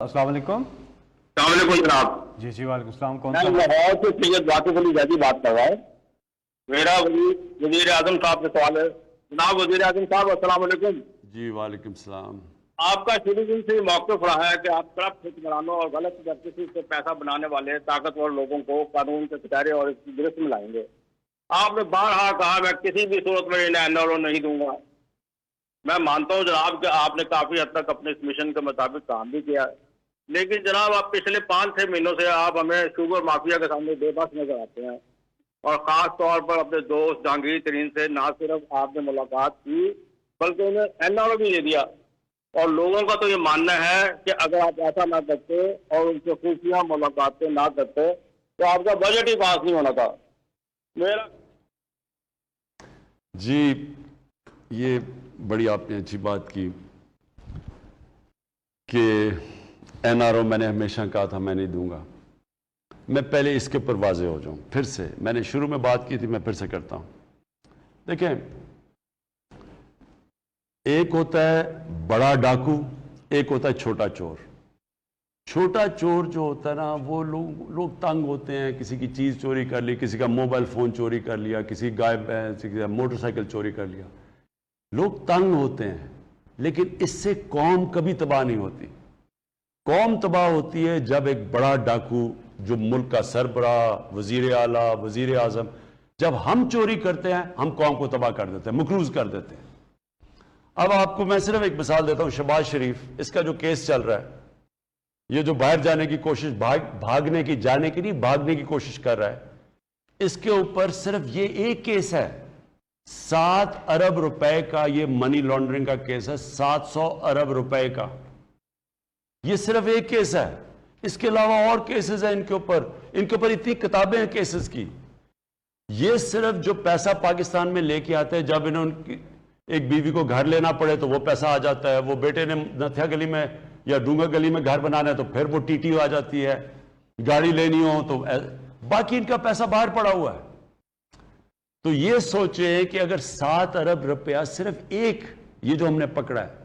अस्सलाम वालेकुम। जनाब। जी जी वालेकुम सलाम। कौन मैं सा? लाहौर से सैयद वाकिफ अली जैदी बात कर रहा हूँ। मेरा वजीर आजम साहब से सवाल है। जनाब वजीर आजम साहब, अस्सलाम वालेकुम। जी वालेकुम सलाम। आपका शुरू दिन से मौक़िफ़ रहा है कि आप करप्ट हुक्मरानों और गलत प्रैक्टिस से पैसा बनाने वाले ताकतवर लोगों को कानून के कटहरे और इसकी गिरफ्त में लाएंगे। आपने बारहा कहा मैं किसी भी सूरत में इन्हें एनआरओ नहीं दूंगा। मैं मानता हूँ जनाब कि आपने काफी हद तक अपने इस मिशन के मुताबिक काम भी किया है, लेकिन जनाब आप पिछले 5-6 महीनों से आप हमें शुगर माफिया के सामने बेबस नजर आते हैं, और खास तौर पर अपने दोस्त जहांगीर तरीन से ना सिर्फ आपने मुलाकात की बल्कि उन्हें एनआरओ भी दे दिया। और लोगों का तो ये मानना है कि अगर आप ऐसा ना करते और उनसे खुफिया मुलाकातें ना करते तो आपका बजट ही पास नहीं होना था। मेरा जी, ये बड़ी आपने अच्छी बात की कि एनआरओ मैंने हमेशा कहा था मैं नहीं दूंगा। मैं पहले इसके ऊपर वाज़ेह हो जाऊं, फिर से मैंने शुरू में बात की थी, मैं फिर से करता हूं। देखें, एक होता है बड़ा डाकू, एक होता है छोटा चोर। छोटा चोर जो होता है ना, वो लोग तंग होते हैं, किसी की चीज़ चोरी कर ली, किसी का मोबाइल फ़ोन चोरी कर लिया, किसी गाय किसी का मोटरसाइकिल चोरी कर लिया, लोग तंग होते हैं। लेकिन इससे कौम कभी तबाह नहीं होती। कौम तबाह होती है जब एक बड़ा डाकू जो मुल्क का सरबराह, वजीर आला, वजीर आजम, जब हम चोरी करते हैं, हम कौम को तबाह कर देते हैं, मकरूज कर देते हैं। अब आपको मैं सिर्फ एक मिसाल देता हूं। शहबाज शरीफ, इसका जो केस चल रहा है, ये जो बाहर जाने की कोशिश, भागने की, जाने की नहीं, भागने की कोशिश कर रहा है, इसके ऊपर सिर्फ ये एक केस है। 7 अरब रुपए का ये मनी लॉन्ड्रिंग का केस है, 700 अरब रुपए का। ये सिर्फ एक केस है, इसके अलावा और केसेस हैं इनके ऊपर इतनी किताबें हैं केसेस की। ये सिर्फ जो पैसा पाकिस्तान में लेके आते हैं, जब इन्हें उनकी एक बीवी को घर लेना पड़े तो वो पैसा आ जाता है, वो बेटे ने नथिया गली में या डूंगा गली में घर बनाना है तो फिर वो टीटी आ जाती है, गाड़ी लेनी हो तो बाकी इनका पैसा बाहर पड़ा हुआ है। तो ये सोचे कि अगर 7 अरब रुपया सिर्फ एक, ये जो हमने पकड़ा है,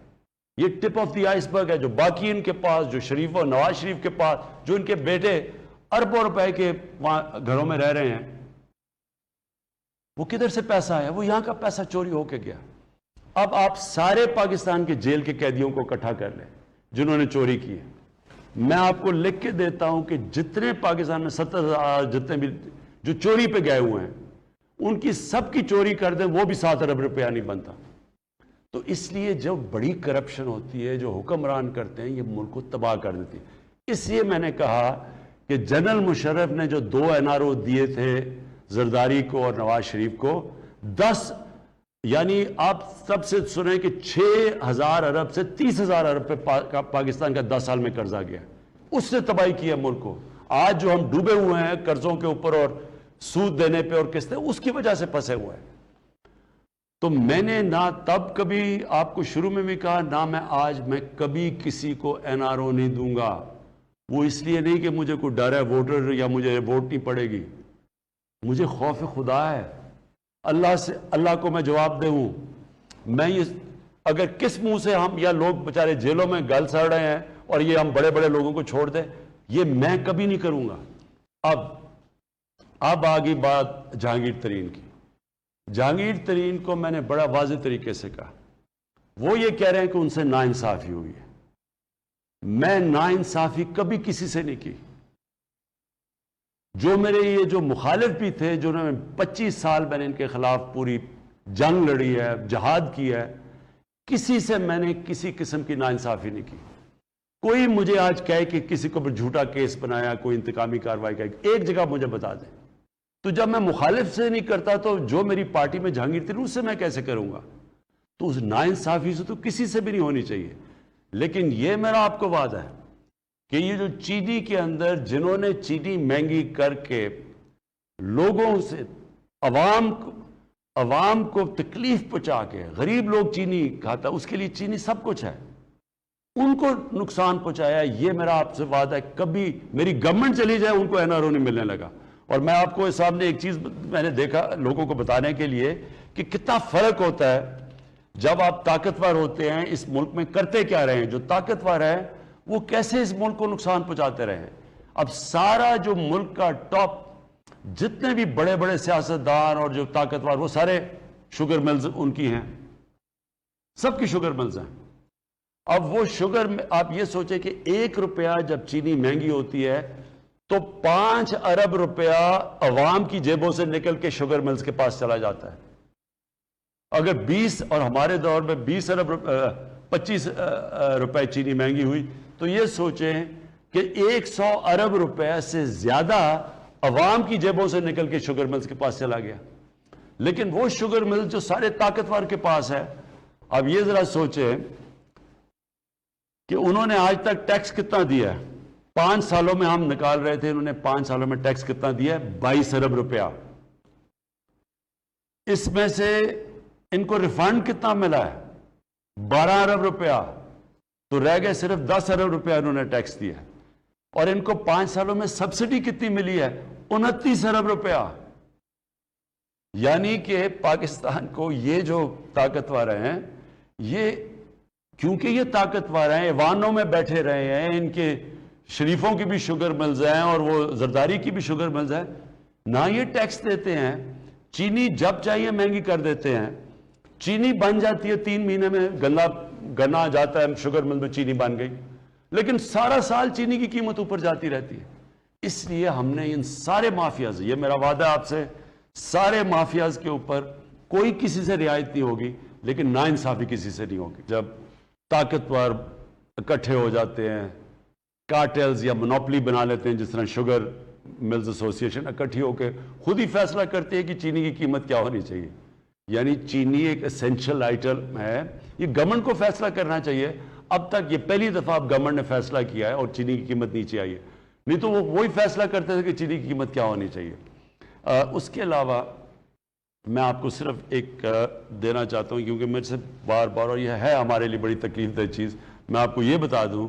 ये टिप ऑफ द आइसबर्ग है। जो बाकी इनके पास, जो शरीफ और नवाज शरीफ के पास, जो इनके बेटे अरबों रुपए के वहां घरों में रह रहे हैं, वो किधर से पैसा आया? वो यहां का पैसा चोरी होके गया। अब आप सारे पाकिस्तान के जेल के कैदियों को इकट्ठा कर लें जिन्होंने चोरी की है। मैं आपको लिख के देता हूं कि जितने पाकिस्तान में 70,000 जितने भी जो चोरी पे गए हुए हैं, उनकी सबकी चोरी कर दें, वो भी 7 अरब रुपया नहीं बनता। तो इसलिए जब बड़ी करप्शन होती है, जो हुक्मरान करते हैं, ये मुल्क को तबाह कर देती है। इसलिए मैंने कहा कि जनरल मुशर्रफ ने जो 2 एनआरओ दिए थे, जरदारी को और नवाज शरीफ को, 10 यानी आप सबसे सुने कि 6,000 अरब से 30,000 अरब पे पाकिस्तान का 10 साल में कर्जा गया, उसने तबाही की है मुल्क को। आज जो हम डूबे हुए हैं कर्जों के ऊपर और सूद देने पे और किस्तें, उसकी वजह से फंसे हुए हैं। तो मैंने ना तब कभी आपको शुरू में भी कहा, ना मैं आज, मैं कभी किसी को एनआरओ नहीं दूंगा। वो इसलिए नहीं कि मुझे कोई डर है वोटर या मुझे वोट नहीं पड़ेगी, मुझे खौफ खुदा है। अल्लाह को मैं जवाब दूं। मैं ये अगर किस मुंह से हम, या लोग बेचारे जेलों में गल सड़ रहे हैं और ये हम बड़े बड़े लोगों को छोड़ दें, ये मैं कभी नहीं करूंगा। अब आ गई बात जहांगीर तरीन की। जहांगीर तरीन को मैंने बड़ा वाज़ेह तरीके से कहा, वो ये कह रहे हैं कि उनसे नाइंसाफी हुई है। मैं नाइंसाफी कभी किसी से नहीं की। जो मेरे ये जो मुखालिफ भी थे, जो 25 साल मैंने इनके खिलाफ पूरी जंग लड़ी है, जहाद की है, किसी से मैंने किसी किस्म की नाइंसाफी नहीं की। कोई मुझे आज कहे कि किसी को झूठा केस बनाया, कोई इंतकामी कार्रवाई की, एक जगह मुझे बता दें। तो जब मैं मुखालिफ से नहीं करता तो जो मेरी पार्टी में जहांगीर तरीन, उससे मैं कैसे करूंगा? तो उस नाइंसाफी से तो किसी से भी नहीं होनी चाहिए। लेकिन ये मेरा आपको वादा है कि ये जो चीनी के अंदर जिन्होंने चीनी महंगी करके लोगों से, अवाम को तकलीफ पहुंचा के, गरीब लोग चीनी खाता, उसके लिए चीनी सब कुछ है, उनको नुकसान पहुंचाया, ये मेरा आपसे वादा है। कभी मेरी गवर्नमेंट चली जाए, उनको एनआरओ नहीं मिलने लगा। और मैं आपको सामने एक चीज मैंने देखा लोगों को बताने के लिए कि कितना फर्क होता है जब आप ताकतवर होते हैं। इस मुल्क में करते क्या रहे हैं, जो ताकतवर है وہ کیسے اس ملک کو نقصان پہنچاتے رہے. اب سارا جو ملک کا ٹاپ جتنے بھی بڑے بڑے سیاستدان اور جو طاقتور وہ سارے شوگر ملز ان کی ہیں, سب کی شوگر ملز ہیں. اب وہ شوگر آپ یہ سوچیں کہ 1 روپیہ جب چینی مہنگی ہوتی ہے تو 5 ارب روپیہ عوام کی جیبوں سے نکل کے شوگر ملز کے پاس چلا جاتا ہے. اگر 20 اور ہمارے دور میں 25 روپے چینی مہنگی ہوئی تو یہ سوچیں کہ 100 ارب روپے سے زیادہ عوام کی جیبوں سے نکل کے شوگر ملز کے پاس چلا گیا. لیکن وہ شوگر ملز جو سارے طاقتور کے پاس ہے, اب یہ ذرا سوچیں کہ انہوں نے آج تک ٹیکس کتنا دیا ہے. 5 سالوں میں ہم نکال رہے تھے, انہوں نے 5 سالوں میں ٹیکس کتنا دیا ہے؟ 22 ارب روپیہ. اس میں سے ان کو ریفنڈ کتنا ملا ہے؟ 12 ارب روپیہ. تو رہ گئے صرف 10 ارب روپیہ انہوں نے ٹیکس دیا. اور ان کو 5 سالوں میں سبسڈی کتنی ملی ہے؟ 29 ارب روپیہ. یعنی کہ پاکستان کو یہ جو طاقتور ہیں, یہ کیونکہ یہ طاقتور ہیں, ایوانوں میں بیٹھے رہے ہیں, ان کے شریفوں کی بھی شوگر ملز ہیں اور وہ زرداری کی بھی شوگر ملز ہیں, نہ یہ ٹیکس دیتے ہیں. چینی جب چاہیے مہنگی کر دیتے ہیں. چینی بن جاتی ہے 3 مہینے میں, گنا جاتا ہے شوگر مل میں, چینی بن گئی, لیکن سارا سال چینی کی قیمت اوپر جاتی رہتی ہے. اس لیے ہم نے ان سارے مافیاز, یہ میرا وعدہ ہے آپ سے, سارے مافیاز کے اوپر کوئی کسی سے رعایت نہیں ہوگی, لیکن ناانصافی کسی سے نہیں ہوگی. جب طاقتور اکٹھے ہو جاتے ہیں, کارٹیلز یا مونوپلی بنا لیتے ہیں, جس طرح شوگر ملز ایسوسی ایشن اکٹھی ہو کے خود ہی فیصلہ کرتی ہے کہ چینی کی قیمت کیا ہونی چاہیے. یعنی چینی ایک اسینشل آئٹم ہے, یہ گورنمنٹ کو فیصلہ کرنا چاہیے. اب تک یہ پہلی دفعہ اب گورنمنٹ نے فیصلہ کیا ہے اور چینی کی قیمت نیچے آئی ہے, نہیں تو وہ وہی فیصلہ کرتے تھے کہ چینی کی قیمت کیا ہونی چاہیے. اس کے علاوہ میں آپ کو صرف ایک دینا چاہتا ہوں, کیونکہ میرے سے بار بار, اور یہ ہے ہمارے لیے بڑی تکلیف دہ چیز, میں آپ کو یہ بتا دوں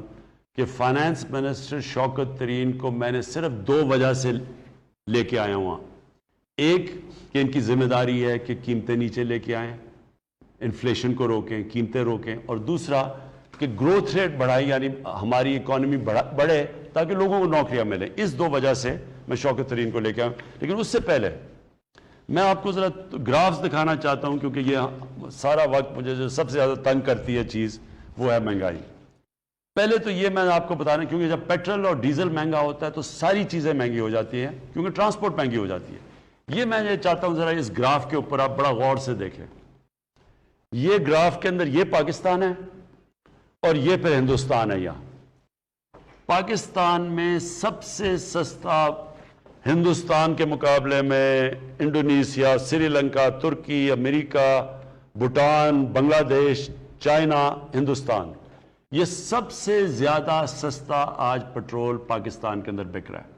کہ فائنانس منسٹر شوکت ترین کو میں نے صرف 2 وجہ سے لے کے آیا ہوں. ایک کہ ان کی ذمہ داری ہے کہ قیمتیں نیچے لے کے آئیں, انفلیشن کو روکیں, قیمتیں روکیں, اور دوسرا کہ گروتھ ریٹ بڑھائی, یعنی ہماری اکانومی بڑھے تاکہ لوگوں کو نوکریاں ملیں. اس 2 وجہ سے میں شوکت ترین کو لے کے آیا ہوں. لیکن اس سے پہلے میں آپ کو ذرا گرافز دکھانا چاہتا ہوں, کیونکہ یہ سارا وقت مجھے جو سب سے زیادہ تنگ کرتی ہے چیز وہ ہے مہنگائی. پہلے تو یہ میں آپ کو بتانا, کیونکہ جب پیٹرول اور ڈیزل مہنگا ہوتا ہے تو ساری چیزیں مہنگی ہو جاتی ہیں, کیونکہ ٹرانسپورٹ مہنگی ہو جاتی ہے. یہ میں یہ چاہتا ہوں ذرا اس گراف کے اوپر آپ بڑا غور سے دیکھیں. یہ گراف کے اندر یہ پاکستان ہے اور یہ پھر ہندوستان ہے. یہاں پاکستان میں سب سے سستا ہندوستان کے مقابلے میں انڈونیشیا, سری لنکا, ترکی, امریکہ, بھوٹان, بنگلہ دیش, چائنا, ہندوستان, یہ سب سے زیادہ سستا آج پٹرول پاکستان کے اندر بک رہا ہے.